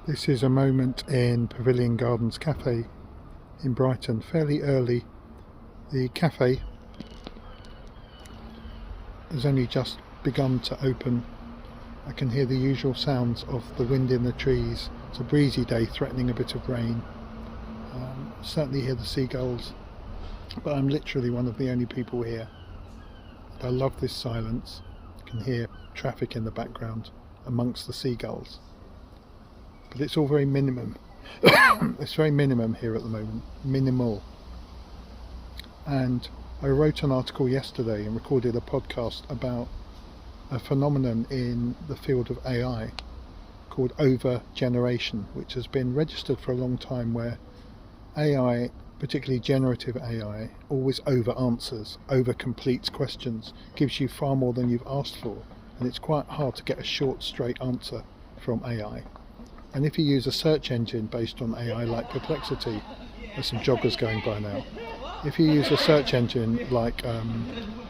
This is a moment in Pavilion Gardens Cafe in Brighton, fairly early. The cafe has only just begun to open. I can hear the usual sounds of the wind in the trees. It's a breezy day threatening a bit of rain. Certainly hear the seagulls, but I'm literally one of the only people here. I love this silence. I can hear traffic in the background amongst the seagulls. But it's all very minimum. It's very minimum here at the moment, minimal. And I wrote an article yesterday and recorded a podcast about a phenomenon in the field of AI called over-generation, which has been registered for a long time, where AI, particularly generative AI, always over-answers, over-completes questions, gives you far more than you've asked for, and it's quite hard to get a short, straight answer from AI. And if you use a search engine based on AI like Perplexity, there's some joggers going by now. If you use a search engine like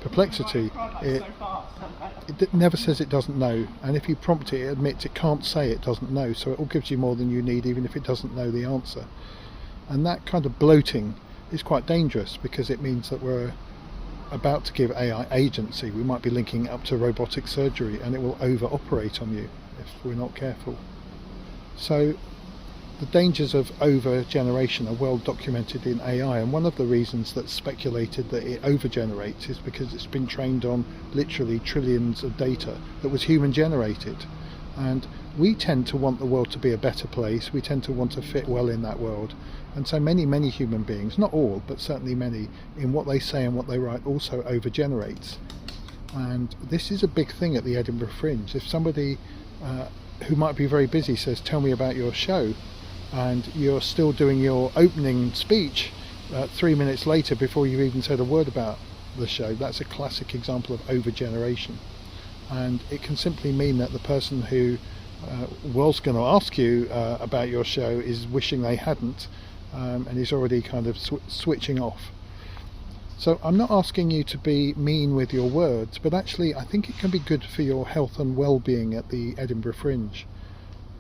Perplexity, it never says it doesn't know, and if you prompt it, it admits it can't say it doesn't know, so it all gives you more than you need, even if it doesn't know the answer. And that kind of bloating is quite dangerous, because it means that we're about to give AI agency. We might be linking it up to robotic surgery, and it will over-operate on you if we're not careful. So the dangers of over-generation are well documented in AI, and one of the reasons that's speculated that it over-generates is because it's been trained on literally trillions of data that was human-generated. And we tend to want the world to be a better place. We tend to want to fit well in that world. And so many human beings, not all, but certainly many, in what they say and what they write, also over-generates. And this is a big thing at the Edinburgh Fringe. If somebody who might be very busy says, "Tell me about your show," and you're still doing your opening speech 3 minutes later before you've even said a word about the show, that's a classic example of over-generation. And it can simply mean that the person who was going to ask you about your show is wishing they hadn't, and is already kind of switching off. So I'm not asking you to be mean with your words, but actually I think it can be good for your health and well-being at the Edinburgh Fringe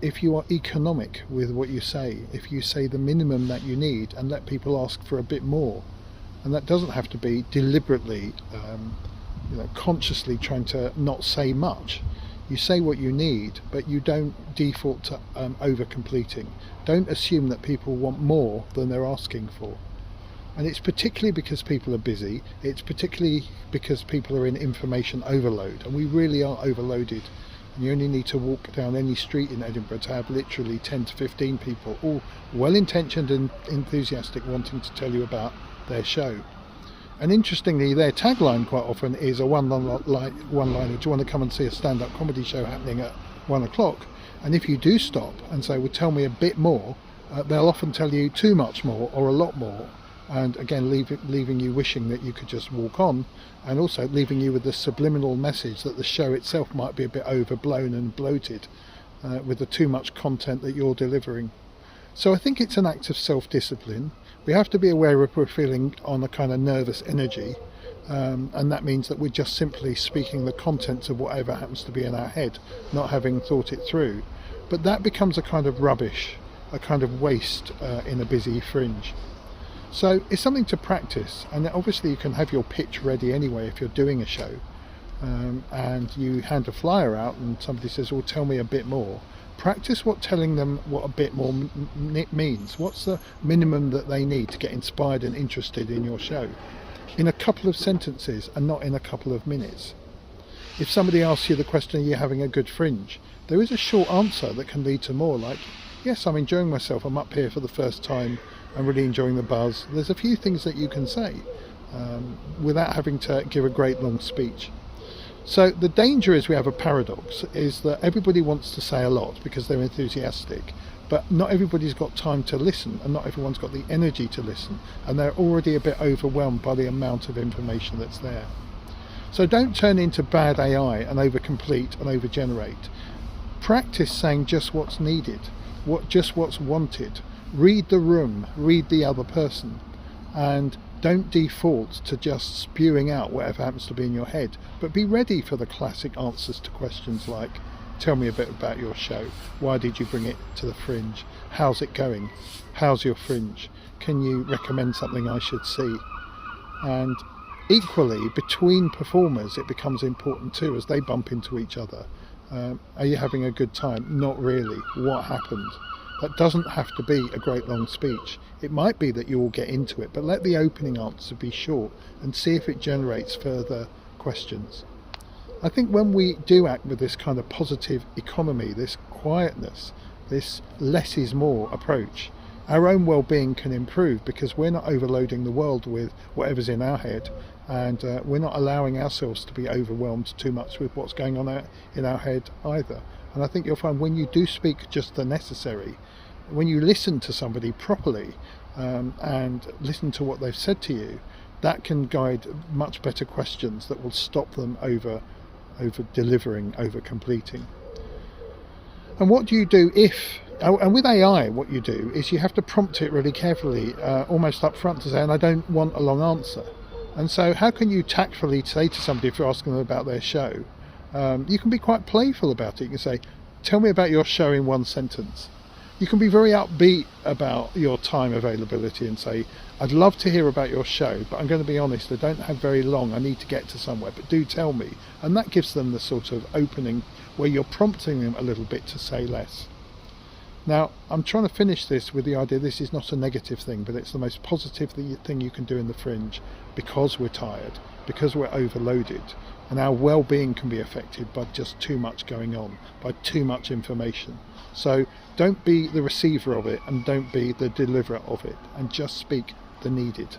if you are economic with what you say, if you say the minimum that you need and let people ask for a bit more. And that doesn't have to be deliberately, consciously trying to not say much. You say what you need, but you don't default to over-completing. Don't assume that people want more than they're asking for. And it's particularly because people are busy, it's particularly because people are in information overload, and we really are overloaded. And you only need to walk down any street in Edinburgh to have literally 10 to 15 people, all well-intentioned and enthusiastic, wanting to tell you about their show. And interestingly, their tagline quite often is a one-liner, "Do you want to come and see a stand-up comedy show happening at 1 o'clock? And if you do stop and say, "Well, tell me a bit more," they'll often tell you too much more or a lot more. And again, leaving you wishing that you could just walk on, and also leaving you with the subliminal message that the show itself might be a bit overblown and bloated with the too much content that you're delivering. So I think it's an act of self-discipline. We have to be aware if we're feeling on a kind of nervous energy, and that means that we're just simply speaking the contents of whatever happens to be in our head, not having thought it through. But that becomes a kind of rubbish, a kind of waste in a busy fringe. So it's something to practice, and obviously you can have your pitch ready anyway if you're doing a show, and you hand a flyer out and somebody says, "Well, tell me a bit more." Practice telling them what a bit more means. What's the minimum that they need to get inspired and interested in your show? In a couple of sentences and not in a couple of minutes. If somebody asks you the question, "Are you having a good fringe?" there is a short answer that can lead to more, like, "Yes, I'm enjoying myself. I'm up here for the first time. I'm really enjoying the buzz." There's a few things that you can say without having to give a great long speech. So the danger is we have a paradox, is that everybody wants to say a lot because they're enthusiastic, but not everybody's got time to listen, and not everyone's got the energy to listen, and they're already a bit overwhelmed by the amount of information that's there. So don't turn into bad AI and overcomplete and overgenerate. Practice saying just what's needed, just what's wanted. Read the room, read the other person, and don't default to just spewing out whatever happens to be in your head, but be ready for the classic answers to questions like, Tell me a bit about your show. Why did you bring it to the Fringe? How's it going? How's your Fringe? Can you recommend something I should see? And equally, between performers, it becomes important too, as they bump into each other. Are you having a good time? Not really. What happened? That doesn't have to be a great long speech. It might be that you all get into it, but let the opening answer be short and see if it generates further questions. I think when we do act with this kind of positive economy, this quietness, this less is more approach, our own well-being can improve, because we're not overloading the world with whatever's in our head, and we're not allowing ourselves to be overwhelmed too much with what's going on in our head either. And I think you'll find when you do speak just the necessary, when you listen to somebody properly and listen to what they've said to you, that can guide much better questions that will stop them over delivering, over completing. And what do you do and with AI, what you do is you have to prompt it really carefully, almost up front, to say, and I don't want a long answer. And so how can you tactfully say to somebody, if you're asking them about their show, you can be quite playful about it. You can say, tell me about your show in one sentence. You can be very upbeat about your time availability and say, I'd love to hear about your show, but I'm going to be honest, I don't have very long, I need to get to somewhere, but do tell me. And that gives them the sort of opening where you're prompting them a little bit to say less. Now, I'm trying to finish this with the idea this is not a negative thing, but it's the most positive thing you can do in the Fringe, because we're tired, because we're overloaded, and our well-being can be affected by just too much going on, by too much information. So don't be the receiver of it, and don't be the deliverer of it, and just speak the needed.